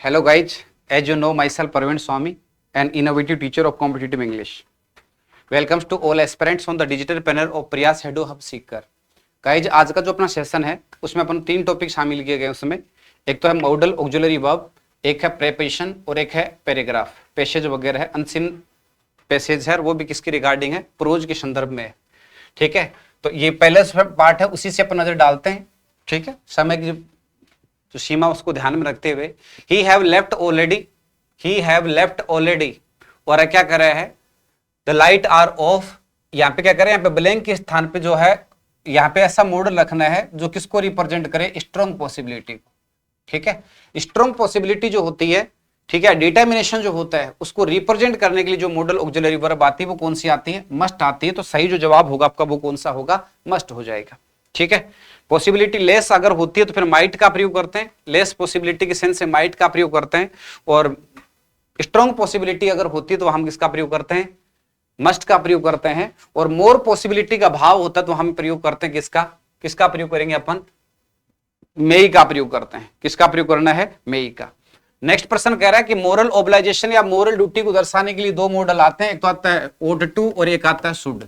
Hello guys, as you know myself Praveen Swami, an innovative teacher of competitive English. Welcomes to all aspirants on the digital panel of Priyas Hedo Hub Seeker. Guys आज का जो अपना session है उसमें अपन 3 topic शामिल किए गए उसमें एक तो है मॉडल ऑक्सिलरी वर्ब, एक है प्रेपोजिशन और एक है पैराग्राफ पैसेज वगैरह है। अनसीन पैसेज है वो भी किसकी रिगार्डिंग है, प्रोज के संदर्भ में है। ठीक है, तो ये पहले पार्ट है उसी से अपन नजर डालते हैं। ठीक है, समय की जो सीमा उसको ध्यान में रखते हुए ही हैव लेफ्ट ऑलरेडी और क्या कर रहे हैं, द लाइट आर ऑफ। यहाँ पे क्या करें, यहाँ पे ब्लैंक के स्थान पे जो है यहाँ पे ऐसा मॉडल रखना है जो किसको रिप्रेजेंट करे, स्ट्रॉन्ग पॉसिबिलिटी को। ठीक है, स्ट्रॉन्ग पॉसिबिलिटी जो होती है, ठीक है, डिटर्मिनेशन जो होता है उसको रिप्रेजेंट करने के लिए जो मॉडल ऑक्सिलरी वर्ब आती है वो कौन सी आती है, मस्ट आती है। तो सही जो जवाब होगा आपका वो कौन सा होगा, मस्ट हो जाएगा। ठीक है, पॉसिबिलिटी लेस अगर होती है तो फिर माइट का प्रयोग करते हैं, लेस पॉसिबिलिटी के सेंस से माइट का प्रयोग करते हैं, और स्ट्रॉन्ग पॉसिबिलिटी अगर होती है तो हम किसका प्रयोग करते हैं, मस्ट का प्रयोग करते हैं। और मोर पॉसिबिलिटी का भाव होता है तो हम प्रयोग करते हैं किसका प्रयोग करेंगे अपन, मे का प्रयोग करते हैं। किसका प्रयोग करना है, मे का। नेक्स्ट प्रश्न कह रहा है कि मोरल ओब्लाइजेशन या मोरल ड्यूटी को दर्शाने के लिए 2 मॉडल आते हैं, एक तो आता है ought to और एक आता है should।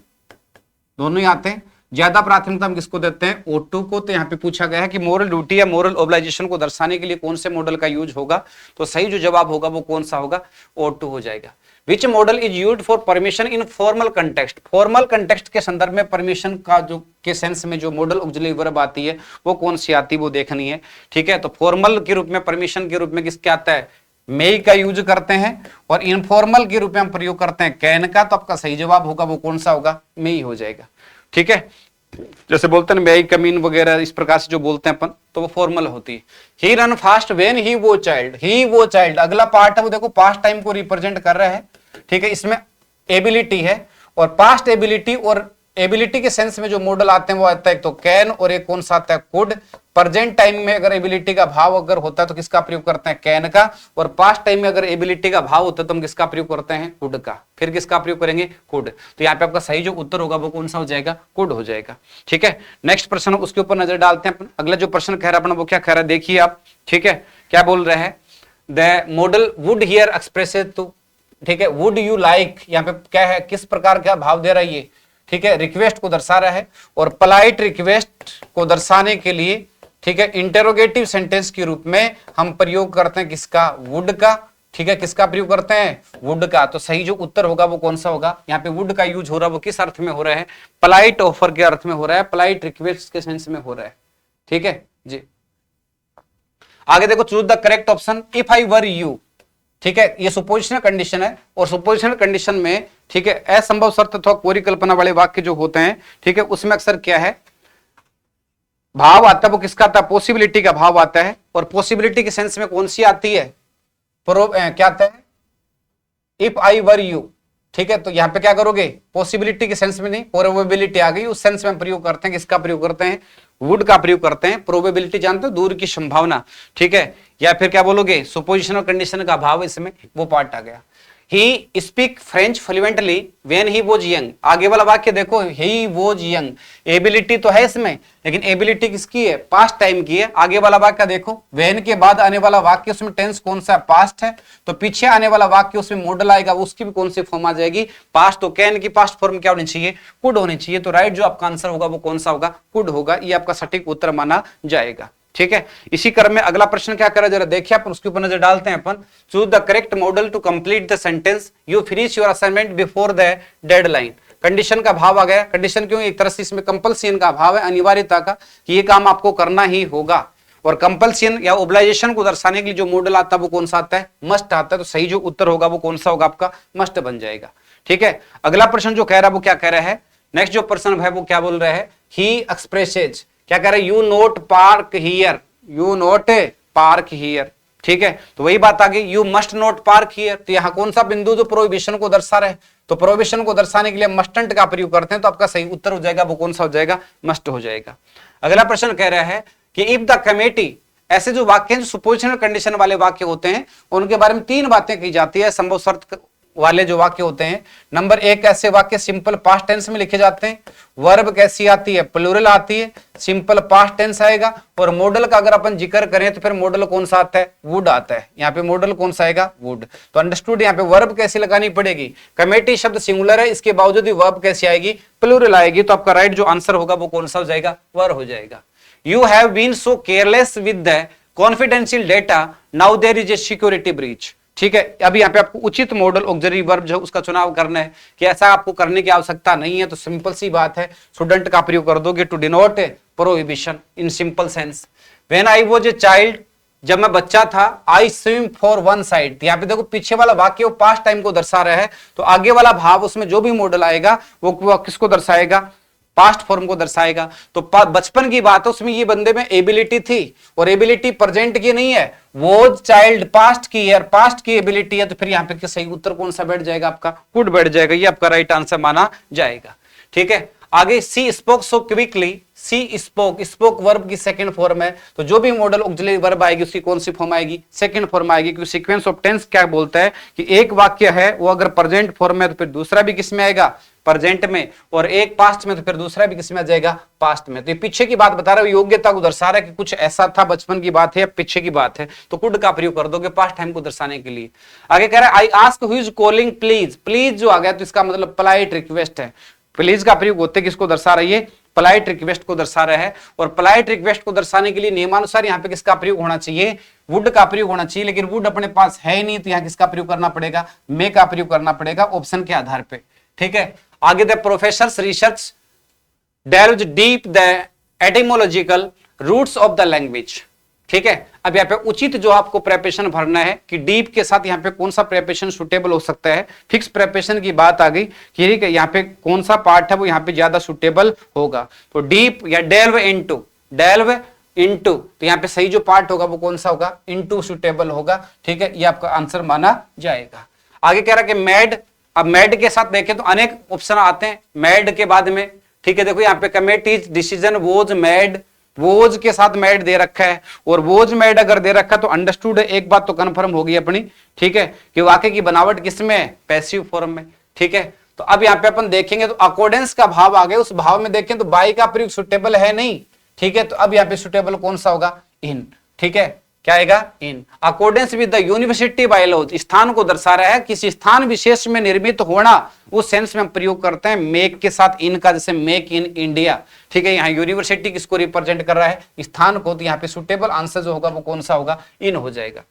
दोनों ही आते हैं। ज्यादा प्राथमिकता हम किसको देते हैं, ought to को। तो यहाँ पे पूछा गया है कि मोरल ड्यूटी या मोरल ओब्लाइजेशन को दर्शाने के लिए कौन से मॉडल का यूज होगा, तो सही जो जवाब होगा वो कौन सा होगा, ought to हो जाएगा। Which model is used for permission in formal context, formal context के संदर्भ में परमिशन का जो के सेंस में जो मॉडल ऑक्सिलरी वर्ब आती है वो कौन सी आती है वो देखनी है। ठीक है, तो फॉर्मल के रूप में, परमिशन के रूप में किसके आता है, मे का यूज करते हैं, और इनफॉर्मल के रूप में हम प्रयोग करते हैं कैन का। तो आपका सही जवाब होगा वो कौन सा होगा, मे ही हो जाएगा। ठीक है, जैसे बोलते हैं मे कम इन वगैरह, इस प्रकार से जो बोलते हैं अपन तो वो फॉर्मल होती है। ही रन फास्ट व्हेन ही वो चाइल्ड, अगला पार्ट है वो देखो पास्ट टाइम को रिप्रेजेंट कर रहा है। ठीक है, इसमें एबिलिटी है और पास्ट एबिलिटी, और एबिलिटी के सेंस में जो मॉडल आते हैं वो आता है एक तो कैन और एक कौन सा आता है, कुड। प्रेजेंट टाइम में अगर एबिलिटी का भाव अगर होता है तो किसका प्रयोग करते हैं, कैन का। और पास्ट टाइम में अगर एबिलिटी का भाव होता है तो हम किसका प्रयोग करते हैं, कुड का। फिर किसका प्रयोग करेंगे, कुड। तो यहाँ पे आपका सही जो उत्तर होगा वो कौन सा हो जाएगा, कुड हो जाएगा। ठीक है, नेक्स्ट प्रश्न उसके ऊपर नजर डालते हैं। अगला जो प्रश्न कह रहा है अपना वो क्या कह रहा है, देखिए आप। ठीक है, क्या बोल रहे हैं, the modal would here expresses to. ठीक है, वुड यू लाइक, यहाँ पे क्या है, किस प्रकार का भाव दे रहा है ये। ठीक है, रिक्वेस्ट को दर्शा रहा है, और पोलाइट रिक्वेस्ट को दर्शाने के लिए, ठीक है, इंटेरोगेटिव सेंटेंस के रूप में हम प्रयोग करते हैं किसका, वुड का। ठीक है, किसका प्रयोग करते हैं, वुड का। तो सही जो उत्तर होगा वो कौन सा होगा, यहाँ पे वुड का यूज हो रहा है वो किस अर्थ में हो रहा है, पोलाइट ऑफर के अर्थ में हो रहा है, पोलाइट रिक्वेस्ट के सेंस में हो रहा है। ठीक है जी, आगे देखो, choose the correct option if I were you. ठीक है, ये सुपोजिशनल कंडीशन है, और सुपोजिशनल कंडीशन में, ठीक है, असंभव शर्त अथवा परिकल्पना वाले वाक्य जो होते हैं, ठीक है, उसमें अक्सर क्या है, भाव आता है वो किसका आता है, पॉसिबिलिटी का भाव आता है। और पॉसिबिलिटी के सेंस में कौन सी आती है, क्या आता है, इफ आई वर यू। ठीक है, तो यहां पे क्या करोगे, पॉसिबिलिटी के सेंस में नहीं, प्रोबेबिलिटी आ गई, उस सेंस में हम प्रयोग करते हैं किसका प्रयोग करते हैं, वुड का प्रयोग करते हैं। प्रोबेबिलिटी जानते हो, दूर की संभावना। ठीक है, या फिर क्या बोलोगे, सुपोजिशनल कंडीशन का भाव, इसमें वो पार्ट आ गया। He speak French fluently when he was young. आगे वाला वाक्य देखो, ही वॉज यंग, एबिलिटी तो है इसमें, लेकिन एबिलिटी किसकी है, पास्ट टाइम की है। आगे वाला वाक्य देखो, व्हेन के बाद आने वाला वाक्य उसमें टेंस कौन सा है, पास्ट है। तो पीछे आने वाला वाक्य उसमें मॉडल आएगा, उसकी भी कौन सी फॉर्म आ जाएगी, पास्ट। तो कैन की पास्ट फॉर्म क्या होनी चाहिए, कुड होनी चाहिए। तो राइट जो आपका आंसर होगा वो कौन सा होगा, कुड होगा। ये आपका सटीक उत्तर माना जाएगा। ठीक है, इसी क्रम में अगला प्रश्न क्या करें जरा देखिए अपन, उसके ऊपर नजर डालते हैं अपन। Choose the correct modal to complete the sentence, you finish your assignment before the deadline. Condition का भाव आ गया, कंडीशन क्यों, एक तरह से इसमें कंपल्सन का भाव है, अनिवार्यता का, कि ये काम आपको करना ही होगा। और कंपल्सन या ओब्लाइजेशन को दर्शाने के लिए जो मॉडल आता है वो कौन सा आता है, मस्ट आता है। तो सही जो उत्तर होगा वो कौन सा होगा, आपका मस्ट बन जाएगा। ठीक है, अगला प्रश्न जो कह रहा है वो क्या कह रहा है, नेक्स्ट जो प्रश्न है वो क्या बोल रहा है, ही एक्सप्रेसेज, क्या कह रहा है, you note park here, you note park here. ठीक है, तो वही बात आ गई, you must note park here. तो यहाँ कौन सा बिंदु जो प्रोहिबिशन को दर्शा रहे, तो प्रोहिबिशन को दर्शाने के लिए मस्टंट का प्रयोग करते हैं। तो आपका सही उत्तर हो जाएगा वो कौन सा हो जाएगा, मस्ट हो जाएगा। अगला प्रश्न कह रहा है कि इफ द कमेटी, ऐसे जो वाक्य हैं जो सुपोजिशनल कंडीशन वाले वाक्य होते हैं उनके बारे में 3 बातें कही जाती है, संभव शर्त वाले जो वाक्य होते हैं, नंबर 1 ऐसे वाक्य सिंपल पास्ट टेंस में लिखे जाते हैं। वर्ब कैसी आती है, प्लूरल आती है, सिंपल पास्ट टेंस आएगा। और मॉडल का अगर अपन जिक्र करें तो फिर मॉडल कौन सा आता है, वुड आता है। यहाँ पे मॉडल कौन सा आएगा, वुड। तो अंडरस्टूड। यहाँ पे वर्ब कैसी लगानी पड़ेगी, कमेटी शब्द सिंगुलर है, इसके बावजूद भी वर्ब कैसी आएगी, प्लूरल आएगी। तो आपका राइट जो आंसर होगा वो कौन सा हो जाएगा, वर्ब हो जाएगा। You have been so careless with the confidential data, now there is a security breach. ठीक है, अभी यहाँ पे आपको उचित मॉडल ऑक्सिलरी वर्ब जो उसका चुनाव करना है कि ऐसा आपको करने की आवश्यकता नहीं है। तो सिंपल सी बात है, स्टूडेंट का प्रयोग कर दोगे to denote prohibition in simple sense. When I was a child, जब मैं बच्चा था, I swim for one side. यहाँ पे देखो पीछे वाला वाक्य वो पास्ट टाइम को दर्शा रहा है, तो आगे वाला भाव उसमें जो भी मॉडल आएगा वो किसको दर्शाएगा, पास्ट फॉर्म को दर्शाएगा। तो बचपन की बात है, उसमें ये बंदे में एबिलिटी थी और एबिलिटी प्रेजेंट की नहीं है, वो चाइल्ड पास्ट की है, पास्ट की एबिलिटी है। तो फिर यहाँ पे सही उत्तर कौन सा बैठ जाएगा, आपका कुड बैठ जाएगा। ये आपका राइट आंसर माना जाएगा। ठीक है, आगे सी स्पोक सो क्विकली, सी स्पोक, स्पोक वर्ब की सेकंड फॉर्म है। तो जो भी मॉडल ऑक्सिलरी वर्ब आएगी उसकी कौन सी फॉर्म आएगी, सेकंड फॉर्म आएगी। क्योंकि सीक्वेंस ऑफ टेंस क्या बोलता है कि एक वाक्य है वो अगर प्रेजेंट फॉर्म है तो फिर दूसरा भी किस में आएगा, प्रेजेंट में, और एक पास्ट में तो फिर दूसरा भी किस में आ जाएगा, पास्ट में। तो ये पीछे की बात बता रहा है, योग्यता को दर्शा रहा है कि कुछ ऐसा था, बचपन की बात है या पीछे की बात है। तो कुड का प्रयोग कर दोगे पास्ट टाइम को दर्शाने के लिए। आगे कह रहा है I ask who is calling please. Please जो आ गया तो इसका मतलब पोलाइट रिक्वेस्ट है। प्लीज का प्रयोग होते किसको दर्शा रही है, पोलाइट रिक्वेस्ट को दर्शा रहा है। और पोलाइट रिक्वेस्ट को दर्शाने के लिए नियमानुसार यहाँ पे किसका प्रयोग होना चाहिए, वुड का प्रयोग होना चाहिए। लेकिन वुड अपने पास है ही नहीं, तो यहाँ किसका प्रयोग करना पड़ेगा, मे का प्रयोग करना पड़ेगा ऑप्शन के आधार पे। ठीक है, आगे the professors research delved deep the etymological roots of the language। ठीक है, अब यहाँ पे उचित जो आपको प्रेपरेशन भरना है कि डीप के साथ यहाँ पे कौन सा प्रेपरेशन सुटेबल हो सकता है। फिक्स प्रेपरेशन की बात आ गई कि ठीक है, यहाँ पे कौन सा पार्ट है वो यहाँ पे ज्यादा सुटेबल होगा। तो डीप या डेल्व इनटू, डेल्व इनटू, तो यहाँ पे सही जो पार्ट होगा वो कौन सा होगा, इनटू सुटेबल होगा। ठीक है, ये आपका आंसर माना जाएगा। आगे कह रहा है कि मैड, अब मैड के साथ देखें तो अनेक ऑप्शन आते हैं मैड के बाद में। ठीक है, देखो यहाँ पे committee's decision was made, was के साथ मेड दे रखा है, और वोज मेड अगर दे रखा है तो अंडरस्टूड है, एक बात तो कंफर्म होगी अपनी। ठीक है, कि वाक्य की बनावट किसमें है, पैसिव फॉर्म में। ठीक है, तो अब यहाँ पे अपन देखेंगे तो अकॉर्डेंस का भाव आ गया, उस भाव में देखें तो बाई का प्रयोग सुटेबल है नहीं। ठीक है, तो अब यहाँ पे सुटेबल कौन सा होगा, इन। ठीक है, क्या आएगा, in. Accordance with the university bylaws, स्थान को दर्शा रहा है, किसी स्थान विशेष में निर्मित होना, उस सेंस में हम प्रयोग करते हैं मेक के साथ इन का, जैसे मेक इन इंडिया। ठीक है, यहाँ यूनिवर्सिटी किसको रिप्रेजेंट कर रहा है, स्थान को। तो यहाँ पे सुटेबल आंसर जो होगा वो कौन सा होगा, इन हो जाएगा।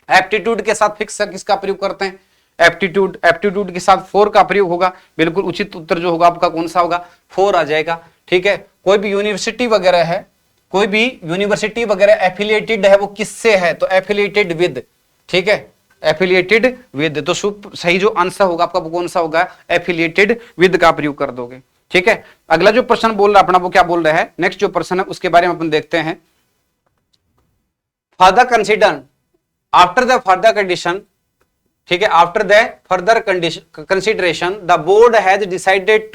एप्टीट्यूड के साथ फिक्स किसका प्रयोग करते हैं, एप्टीट्यूड, एप्टीट्यूड के साथ फोर का प्रयोग होगा। बिल्कुल उचित उत्तर जो होगा आपका कौन सा होगा, फोर आ जाएगा। ठीक है, कोई भी यूनिवर्सिटी वगैरह है, कोई भी यूनिवर्सिटी वगैरह एफिलिएटेड है, वो किससे है, तो एफिलिएटेड विद। ठीक है, एफिलिएटेड विद, तो सही जो आंसर होगा आपका वो कौन सा होगा, एफिलिएटेड विद का प्रयोग कर दोगे। ठीक है, अगला जो प्रश्न बोल रहा है अपना वो क्या बोल रहा है, नेक्स्ट जो प्रश्न है उसके बारे में अपन देखते हैं। Further consider after the further condition. ठीक है, after the further consideration the board has decided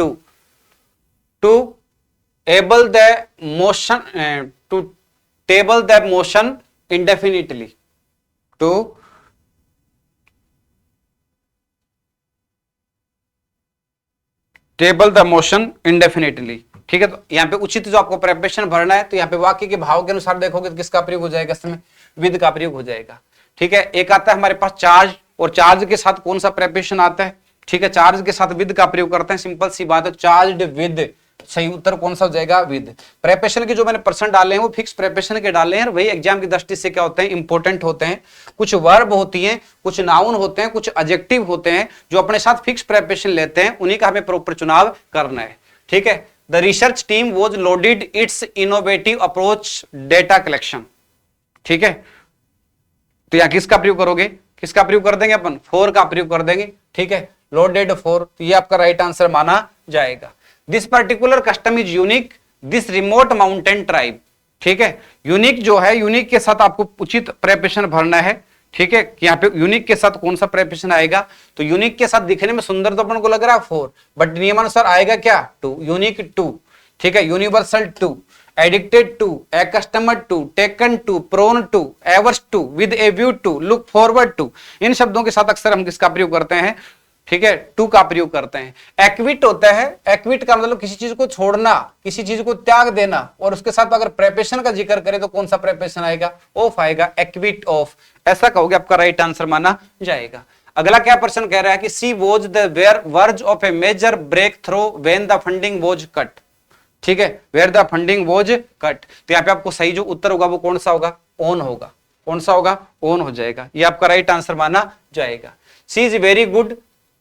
to able the motion to table the motion indefinitely, to table the motion indefinitely। ठीक है, तो यहाँ पे उचित जो आपको प्रेपरेशन भरना है, तो यहाँ पे वाक्य के भाव के अनुसार देखोगे तो किसका प्रयोग हो जाएगा, इसमें विद का प्रयोग हो जाएगा। ठीक है, एक आता है हमारे पास चार्ज, और चार्ज के साथ कौन सा प्रेपरेशन आता है, ठीक है, चार्ज के साथ विद का प्रयोग करते हैं। सिंपल सी बात है, चार्ज विद, सही उत्तर कौन सा हो जाएगा, विद। प्रेपरेशन के जो मैंने पर्सन डाले हैं वो फिक्स प्रेपरेशन के डाले हैं, वही एग्जाम की दृष्टि से क्या होते हैं, इंपॉर्टेंट होते हैं। कुछ वर्ब होती हैं, कुछ नाउन होते हैं, कुछ एडजेक्टिव होते हैं जो अपने साथ फिक्स प्रेपरेशन लेते हैं, उन्हीं का हमें प्रॉपर चुनाव करना है। ठीक है, the research team was loaded it's innovative approach data collection. ठीक है, तो यहाँ किसका प्रयोग करोगे, किसका प्रयोग कर देंगे अपन, फोर का प्रयोग कर देंगे। ठीक है, लोडेड फोर, तो ये आपका राइट आंसर माना जाएगा। This particular custom is unique this remote mountain tribe. ठीक है, यूनिक जो है, यूनिक के साथ आपको उचित प्रेपरेशन भरना है। ठीक है, कि यहाँ पे यूनिक के साथ कौन सा प्रेपरेशन आएगा, तो यूनिक के साथ दिखने में सुंदर तो अपन को लग रहा है फोर, बट नियमानुसार आएगा क्या, टू, यूनिक टू। ठीक है, universal to. Addicted to, accustomed to, taken to, prone to, averse to, with a view to, look forward to, इन शब्दों के साथ अक्सर हम किसका प्रयोग करते हैं, ठीक है, टू का प्रयोग करते हैं। एक्विट होता है, एक्विट का मतलब किसी चीज को छोड़ना, किसी चीज को त्याग देना, और उसके साथ अगर प्रेपेशन का जिक्र करें तो कौन सा प्रेपेशन आएगा, ऑफ आएगा, एक्विट ऑफ, ऐसा कहोगे आपका राइट आंसर माना जाएगा। अगला क्या प्रश्न कह रहा है कि she was the verge of a major breakthrough when the funding was cut, ठीक है, where the funding was cut, तो यहाँ पे आपको सही जो उत्तर होगा वो कौन सा होगा, ऑन होगा, कौन सा होगा, ऑन हो जाएगा, ये आपका राइट आंसर माना जाएगा। सी इज वेरी गुड,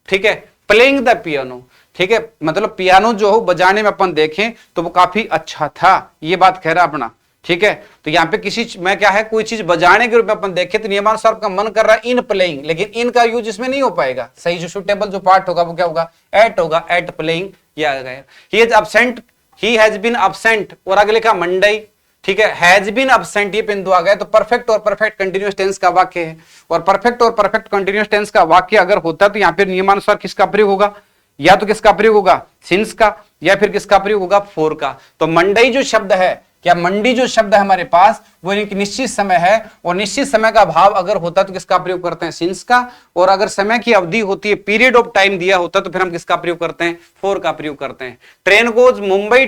ठीक है, प्लेइंग द पियानो, ठीक है, मतलब पियानो जो हो बजाने में अपन देखें तो वो काफी अच्छा था, ये बात कह रहा अपना, ठीक है। तो यहाँ पे किसी में क्या है, कोई चीज बजाने के रूप में अपन देखें तो नियमानुसार आपका मन कर रहा है इन प्लेइंग, लेकिन इन का यूज इसमें नहीं हो पाएगा, सही जो सुटेबल जो पार्ट होगा वो क्या होगा, एट होगा, एट प्लेइंग, ये आ गया। He is absent, he has been absent, और आगे लिखा मंडे, ठीक है, हैज बीन अब्सेंट, ये बिंदु आ गया, तो परफेक्ट और परफेक्ट कंटिन्यूअस टेंस का वाक्य है, और परफेक्ट और परफेक्ट कंटिन्यूअस टेंस का वाक्य अगर होता है तो यहाँ पे नियमानुसार किसका प्रयोग होगा, या तो किसका प्रयोग होगा, सिंस का, या फिर किसका प्रयोग होगा, फोर का। तो मंडई जो शब्द है, क्या मंडी जो शब्द है हमारे पास वो एक निश्चित समय है, और निश्चित समय का भाव अगर होता तो किसका प्रयोग करते हैं, सिंस का, और अगर समय की अवधि होती है, पीरियड ऑफ टाइम दिया होता तो फिर हम किसका प्रयोग करते हैं, फोर का प्रयोग करते हैं। Train goes Mumbai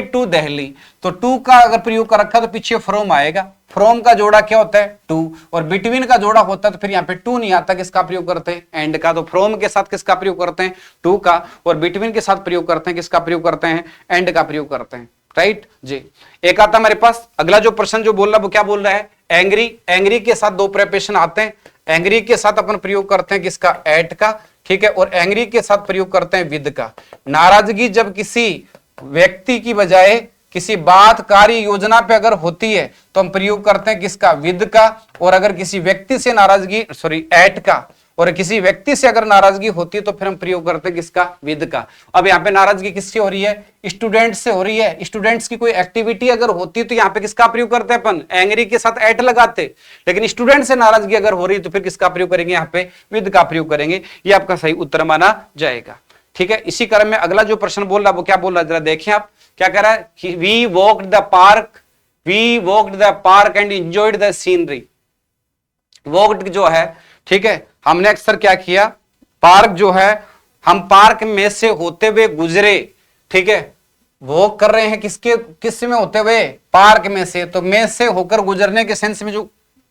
to Delhi, तो टू का अगर प्रयोग कर रखा तो पीछे फ्रॉम आएगा, फ्रॉम का जोड़ा क्या होता है, टू, और बिटवीन का जोड़ा होता है तो फिर यहाँ पे टू नहीं आता, किसका प्रयोग करते हैं, एंड का। तो फ्रॉम के साथ किसका प्रयोग करते हैं, टू का, और बिटवीन के साथ प्रयोग करते हैं, किसका प्रयोग करते हैं, एंड का प्रयोग करते हैं, राइट जी। एक आता हमारे पास अगला जो प्रश्न जो बोल रहा है वो क्या बोल रहा है, एंग्री, एंग्री के साथ दो प्रेपेशन आते हैं, एंग्री के साथ अपन प्रयोग करते हैं किसका, एट का, ठीक है, और एंग्री के साथ प्रयोग करते हैं विद का। नाराजगी जब किसी व्यक्ति की बजाय किसी बात कार्य योजना पे अगर होती है तो हम प्रयोग करते हैं किसका, विद का, और अगर किसी व्यक्ति से नाराजगी, सॉरी एट का, और किसी व्यक्ति से अगर नाराजगी होती है तो फिर हम प्रयोग करते हैं किसका, विद का। अब यहाँ पे नाराजगी किससे हो रही है, स्टूडेंट से हो रही है, स्टूडेंट्स की कोई एक्टिविटी अगर होती है तो यहाँ पे किसका प्रयोग करते हैं अपन, एंग्री के साथ एट लगाते, लेकिन स्टूडेंट से नाराजगी अगर हो रही है तो फिर किसका प्रयोग करेंगे, यहाँ पे विद का प्रयोग करेंगे, ये आपका सही उत्तर माना जाएगा, ठीक है। इसी क्रम में अगला जो प्रश्न बोल रहा है वो क्या बोल रहा है, जरा देखें आप, क्या कह रहा है, we walked the park and enjoyed the scenery. Walked जो है, ठीक है, हमने अक्सर क्या किया, पार्क जो है, हम पार्क में से होते हुए गुजरे, ठीक है, वॉक कर रहे हैं किस में होते हुए, पार्क में से, तो में से होकर गुजरने के सेंस में जो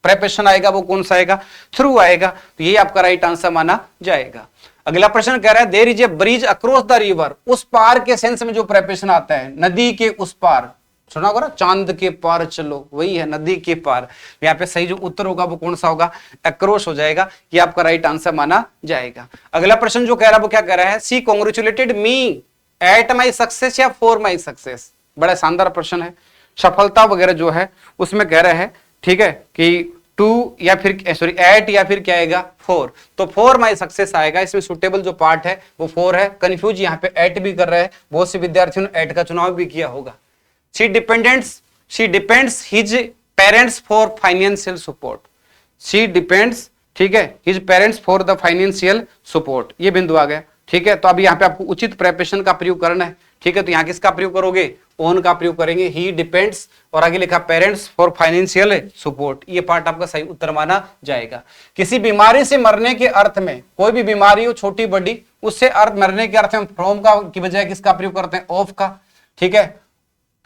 प्रेपेशन आएगा वो कौन सा आएगा, थ्रू आएगा, तो ये आपका राइट आंसर माना जाएगा। अगला प्रश्न कह रहा है there is a bridge across the river, उस पार के सेंस में जो प्रेपेशन आता है, नदी के उस पार, सुना होगा ना, चांद के पार चलो, वही है नदी के पार। यहाँ पे सही जो उत्तर होगा वो कौन सा होगा, अक्रॉस हो जाएगा, ये आपका राइट आंसर माना जाएगा। अगला प्रश्न जो कह रहा है वो क्या कह रहा है, सी कांग्रेचुलेटेड मी एट माई सक्सेस या फॉर माई सक्सेस, बड़ा शानदार प्रश्न है, सफलता वगैरह जो है उसमें कह रहे हैं, ठीक है, कि टू या फिर सॉरी एट या फिर क्या आएगा, फोर, तो फॉर माई सक्सेस आएगा, इसमें सुटेबल जो पार्ट है वो फोर है, कंफ्यूज यहाँ पे एट भी कर रहे हैं, बहुत से विद्यार्थियों ने एट का चुनाव भी किया होगा। She depends his parents for financial support, she depends, ठीक है, his parents for the financial support, ये बिंदु आ गया, ठीक है। तो अभी यहाँ पे आपको उचित प्रेपरेशन का प्रयोग करना है, ठीक है, तो यहाँ किसका प्रयोग करोगे, ओन का प्रयोग करेंगे, ही डिपेंड्स, और आगे लिखा पेरेंट्स फॉर फाइनेंशियल सपोर्ट, ये पार्ट आपका सही उत्तर माना जाएगा। किसी बीमारी से मरने के अर्थ में, कोई भी बीमारी हो छोटी बड़ी, उससे अर्थ मरने के अर्थ में फ्रॉम का की बजाय किसका प्रयोग करते हैं, ऑफ का, ठीक है,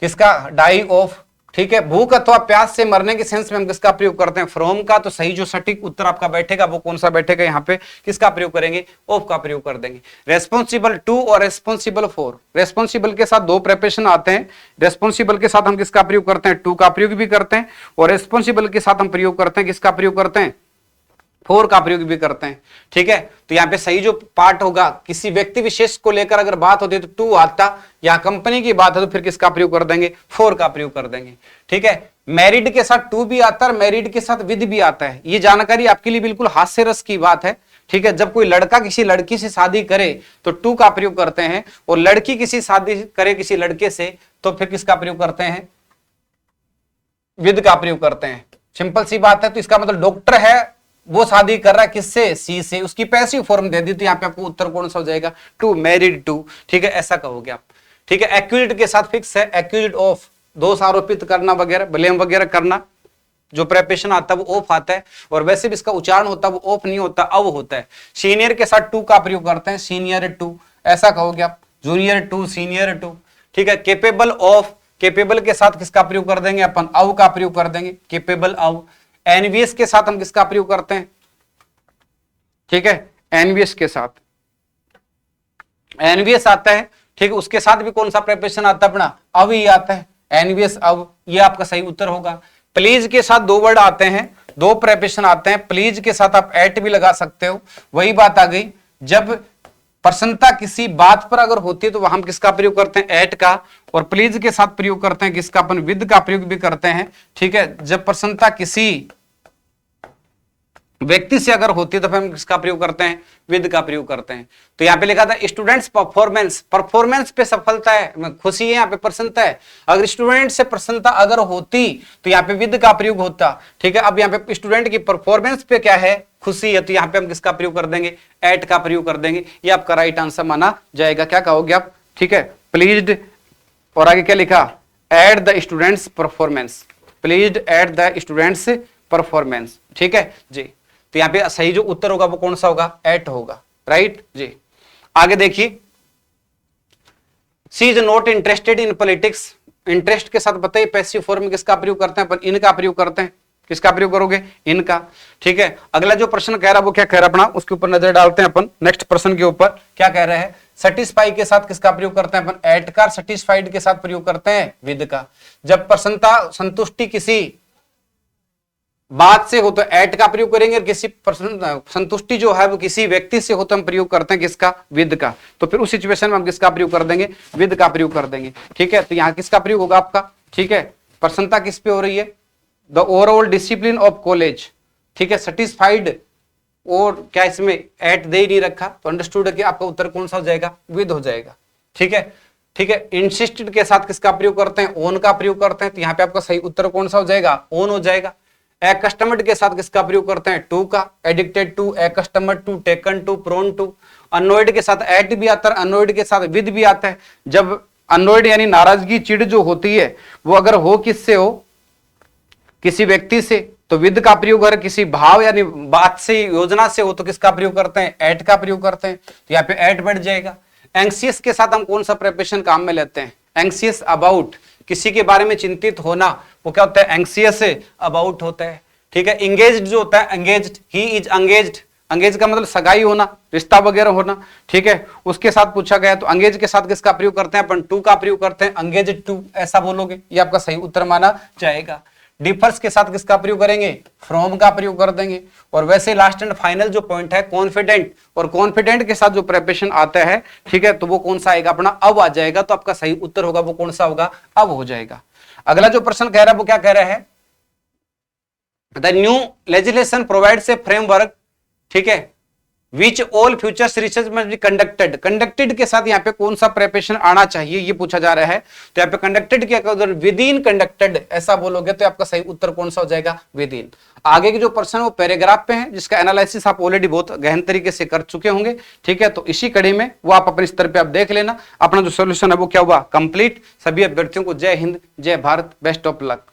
किसका, डाई ऑफ, ठीक है। भूख अथवा प्यास से मरने के सेंस में हम किसका प्रयोग करते हैं, फ्रॉम का, तो सही जो सटीक उत्तर आपका बैठेगा वो कौन सा बैठेगा, यहाँ पे किसका प्रयोग करेंगे, ऑफ का प्रयोग कर देंगे। रेस्पॉन्सिबल टू और रेस्पॉन्सिबल फॉर, रेस्पॉन्सिबल के साथ दो प्रेपरेशन आते हैं, रेस्पॉन्सिबल के साथ हम किसका प्रयोग करते हैं, टू का प्रयोग भी करते हैं, और रेस्पॉन्सिबल के साथ हम प्रयोग करते हैं, किसका प्रयोग करते हैं, फोर का प्रयोग भी करते हैं, ठीक है। तो यहाँ पे सही जो पार्ट होगा, किसी व्यक्ति विशेष को लेकर अगर बात होती है तो टू आता, या कंपनी की बात है तो फिर किसका प्रयोग कर देंगे, फोर का प्रयोग कर देंगे, ठीक है। मैरिड के साथ टू भी आता है, मैरिड के साथ विद भी आता है, ये जानकारी आपके लिए बिल्कुल हास्य रस की बात है, ठीक है। जब कोई लड़का किसी लड़की से शादी करे तो टू का प्रयोग करते हैं, और लड़की किसी शादी करे किसी लड़के से तो फिर किसका प्रयोग करते हैं, विद का प्रयोग करते हैं। सिंपल सी बात है, तो इसका मतलब डॉक्टर है, वो शादी कर रहा है किससे, सी से, उसकी पैसिव फॉर्म दे दी, तो यहाँ पे आपको उत्तर कौन सा हो जाएगा, टू, मैरिड टू, ठीक है, ऐसा कहोगे आप, ठीक है, एक्यूज्ड के साथ फिक्स है, एक्यूज्ड ऑफ, दोष आरोपित करना वगैरह, ब्लेम वगैरह करना, जो प्रेपोजिशन आता है वो ऑफ आता है, और वैसे भी इसका उच्चारण होता है वो ऑफ नहीं होता, अब होता है। सीनियर के साथ टू का प्रयोग करते हैं, सीनियर टू ऐसा कहोगे आप, जूनियर टू, सीनियर टू। ठीक है, केपेबल ऑफ, केपेबल के साथ किसका प्रयोग कर देंगे अपन, अव का प्रयोग कर देंगे, केपेबल अव। एनवीएस के साथ हम किसका प्रयोग करते हैं, ठीक है, एनवीएस के साथ, एनवीएस आता है, ठीक है, उसके साथ भी कौन सा प्रेपोजिशन आता है अपना, अव ही आता है, एनवीएस अव, ये आपका सही उत्तर होगा। प्लीज के साथ दो वर्ड आते हैं, दो प्रेपोजिशन आते हैं, प्लीज के साथ आप एट भी लगा सकते हो, वही बात आ गई। जब प्रसन्नता किसी बात पर अगर होती है तो हम किसका प्रयोग करते हैं, एट का, और प्लीज के साथ प्रयोग करते हैं किसका, अपन विद का प्रयोग भी करते हैं। ठीक है, जब प्रसन्नता किसी व्यक्ति से अगर होती है तो फिर हम किसका प्रयोग करते हैं, विद का प्रयोग करते हैं। तो यहाँ पे लिखा था स्टूडेंट्स परफॉर्मेंस, परफॉर्मेंस पे सफलता है, खुशी है, यहाँ पे प्रसन्नता है। अगर स्टूडेंट से प्रसन्नता अगर होती तो यहाँ पे विद का प्रयोग होता। ठीक है, अब यहाँ पे स्टूडेंट की परफॉर्मेंस पे क्या है, खुशी है, तो यहाँ पे हम किसका प्रयोग कर देंगे, एट का प्रयोग कर देंगे। ये आपका राइट आंसर माना जाएगा। क्या कहोगे आप, ठीक है, प्लीज्ड, और आगे क्या लिखा, at the students performance, pleased at the students performance. ठीक है जी, तो यहाँ पे सही जो उत्तर होगा वो कौन सा होगा, एट होगा, राइट जी। आगे देखिए, she is not interested in politics, interest के साथ बताइए पैसिव फॉर्म में किसका प्रयोग करते हैं अपन, इनका प्रयोग करते हैं, किसका प्रयोग करोगे, इनका। ठीक है, अगला जो प्रश्न कह रहा है वो क्या कह रहा है अपना, उसके ऊपर नजर डालते हैं अपन। नेक्स्ट प्रश्न के ऊपर क्या कह रहे हैं, सेटिस्फाई के साथ किसका प्रयोग करते हैं अपन, एट का, सेटिस्फाइड के साथ प्रयोग करते हैं विद का। जब प्रसन्नता, संतुष्टि किसी बात से हो तो एट का प्रयोग करेंगे, और किसी संतुष्टि जो है वो किसी व्यक्ति से हो तो हम प्रयोग करते हैं किसका, विद का। तो फिर उस सिचुएशन में हम किसका प्रयोग कर देंगे, विद का प्रयोग कर देंगे। ठीक है, तो यहाँ किसका प्रयोग होगा आपका, ठीक है, प्रसन्नता किस पे हो रही है, the overall discipline of college. ठीक है, सेटिस्फाइड, और क्या इसमें एट दे ही नहीं रखा, तो अंडरस्टूड है कि आपका उत्तर कौन सा हो जाएगा, विद हो जाएगा। ठीक है, ठीक है, इंसिस्टेड के साथ किसका प्रयोग करते हैं, ओन का प्रयोग करते हैं, तो यहाँ पे आपका सही उत्तर कौन सा हो जाएगा, ओन हो जाएगा। एक्स्टमर्ड के साथ किसका प्रयोग करते हैं, टू का, addicted to, accustomed to, taken to, prone to. Annoyed के साथ एट भी आता है, अनोइड के साथ विद भी आता है। जब अनोइड यानी नाराजगी, चिढ़ जो होती है वो अगर हो किससे हो, किसी व्यक्ति से, तो विद का प्रयोग अगर किसी भाव यानी बात से, योजना से हो तो किसका प्रयोग करते हैं, एट का प्रयोग करते हैं, तो यहाँ पे एट बैठ जाएगा। एंग्सियस के साथ हम कौन सा प्रेपोजिशन काम में लेते हैं, एंग्सियस अबाउट, किसी के बारे में चिंतित होना, वो क्या होता है, एंग्सियस अबाउट होता है। ठीक है, एंगेज्ड जो होता है, engaged, he is engaged, engage का मतलब सगाई होना, रिश्ता वगैरह होना। ठीक है, उसके साथ पूछा गया तो एंगेज के साथ किसका प्रयोग करते हैं अपन, टू का प्रयोग करते हैं, एंगेज टू ऐसा बोलोगे, ये आपका सही उत्तर माना जाएगा। डिफर्स के साथ किसका प्रयोग करेंगे, फ्रॉम का प्रयोग कर देंगे। और वैसे लास्ट एंड फाइनल जो पॉइंट है कॉन्फिडेंट, और कॉन्फिडेंट के साथ जो प्रेपोजिशन आता है, ठीक है, तो वो कौन सा आएगा अपना, अब आ जाएगा। तो आपका सही उत्तर होगा वो कौन सा होगा, अब हो जाएगा। अगला जो प्रश्न कह रहा है वो क्या कह रहा है, the new legislation provides a framework, ठीक है, which all futures research must be conducted. Conducted के साथ यहाँ पे कौन सा प्रेपोजिशन आना चाहिए ये पूछा जा रहा है। तो यहाँ पे कंडक्टेड के अगर विद इन कंडक्टेड ऐसा बोलोगे तो आपका सही उत्तर कौन सा हो जाएगा, विद इन। आगे के जो प्रश्न वो पैराग्राफ पे है, जिसका एनालिसिस आप ऑलरेडी बहुत गहन तरीके से कर चुके होंगे। ठीक है, तो इसी कड़ी में वो आप अपने स्तर पे आप देख लेना। अपना जो सोल्यूशन है वो क्या हुआ, कंप्लीट। सभी अभ्यर्थियों को जय हिंद, जय भारत, बेस्ट ऑफ लक।